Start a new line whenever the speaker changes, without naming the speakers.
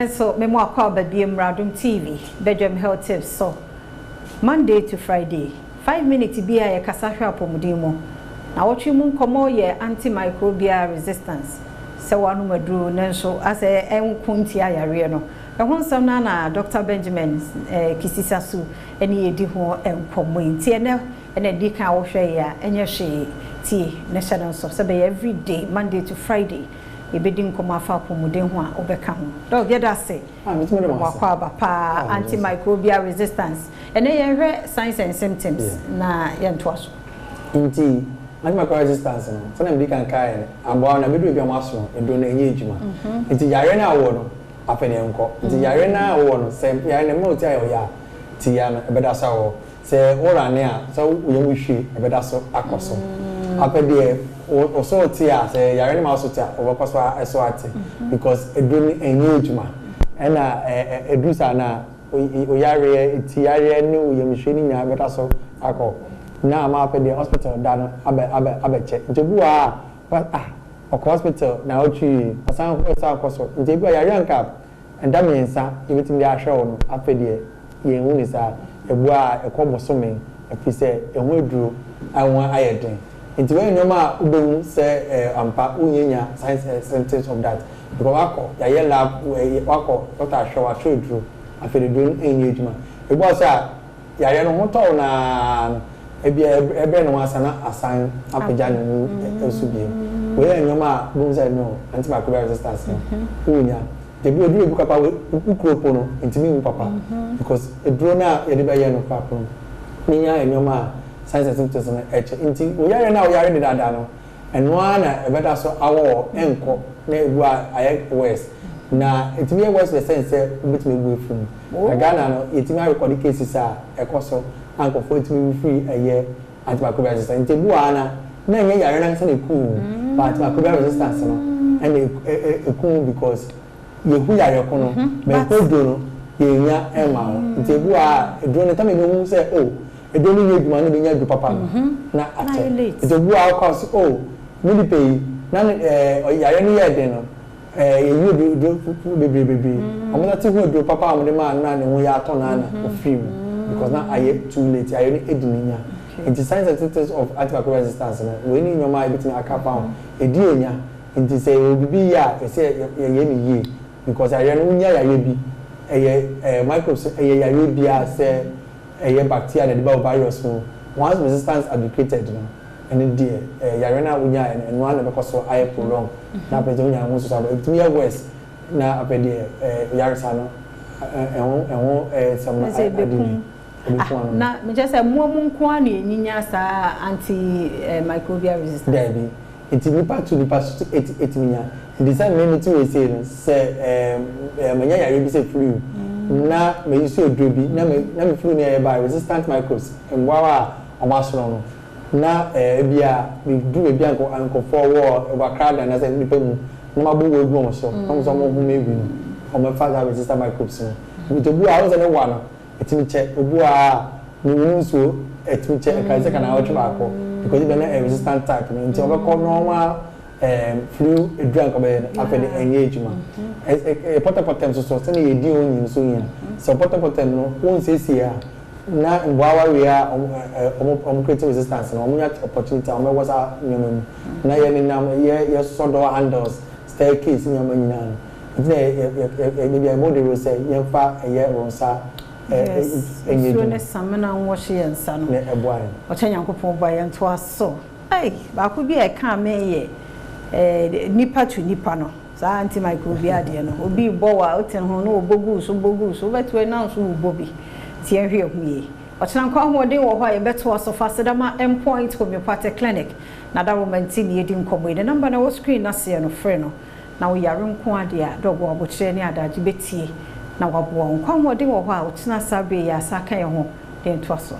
So, me mo call Badwam Adom TV, Badwam Health Tips. So, Monday to Friday, 5 minutes be a kasahwa pomudimo. Na what you mun komo ye antimicrobial resistance. So wanu madru nenso as a enkunti ayare no. Ehon sam na Dr. Benjamin Kisisasu eni edi ho enkomo nti ene di kan wo hwe ya enye hwe ti national so every day Monday to Friday. Ebedin koma fa pomuden ho a obeka ho dog yeda say wakwa ba antimicrobial resistance ene yenhwe signs and symptoms na yento aso
nti antimicrobial resistance no so na medical kai abo na bedu bi amaso edo na enye ejuma nti yare na awo no afene enko nti yare na awo no se yare na mo ti ayo ya ti ya no ebeda so awo se ora ne a so uyemu hwe ebeda so akoso apede also tia say yare ni ma so tia overcost so ati because eduni enye ejuma na edusa na oyare ti yare ni oyemhwe ni nya beta so akọ na ma apede hospital da no abeche ntebuwa hospital na ochi asan akoso ntebuwa yare anka enda mensa ebetimi ahwe wo no apede yenhu ni sa ebuwa ekobosome efise enhu eduru awon ayeden Inti when nyoma ubemu say ampa unyenya signs and symptoms of that because wako ya lab wako doctor show through after doing any ejuma e bo say ya no hoto na ebe no asana asan apeja no esubie we nyoma bum say no antimicrobial resistance unya the bi odu ebuka pa ukropo no intimi papa because eduro na ye de be ye no papa ninya nyoma signs and symptoms na nti oyare na oyare de dada no eno na ebeda so awo enko na ebu aye west na etimi west the sense betimi bu fun na Ghana no etimi record cases a ekoso anko for etimi free eye antimicrobial resistance nti bu ana na enye yare na nse na ku but antimicrobial resistance no and eku because yehu yare ko no me ko do no yenya ema nti bu a edro ne tame me hu say edoni ye duma no be nya du papa na ate ite bu akwas mudi pay na yare ni ye de no you do bebe amuna ti hu du papa amde ma na ne hu ya to na film because now I too late I only edini nya it is signs and symptoms of antimicrobial resistance na we ni nyoma ebitin akapa edi enya nti say obibi ya say ye ni ye because yare no nya yare bi microbes yare bi a say a bacteria and the virus once resistance are depleted no and the yarena unya and one because so I prolong na pe unya ho so it me worse na apede yaresa no some
na me just say mo nko an nyinya sa antimicrobial resistance
there it nipa to nipa it minya the same minute we say manya yare bi say flu na me use odrobi na me flu na by resistant microbes emwa omasoro no na bia me do e bia anko forward overcrowd na say nipa mu na mabu we gu on so na so mo hu me bi o me fa resistant microbes no me to bu a o se ne wa no etimi che obu a ni nso etimi che ka se kana o twa akọ because be na resistant type no nti obekọ normal flu drunk about after the engagement potem so say na yedi onyin so yin so potem no won say sia na ngwawa we are creative resistance no omunya opportunity o me wasa nyom na ye ni nam ye sodo handles staircase nyom nyina no nti be model we say ye fa ye ronsa
so ne samana washi yensa no
na eboan
o chanyankopon boy ento aso ai ba ko bi e ka me ye nipa to nipa no sa antimicrobial de no obi bowa oten ho no obogu so beto na so ubobi ti enhwe huye ochena kwa ho de wo ho ye beto so fasedama endpoint homeopathic clinic na da romanti ni edi nkomo the number na wo screen na se no free no na wo yare nko ade a dogo abochire ni adaji betie na wabo nko ho de wo ho a ochena sabe ya saka ye ho de nto so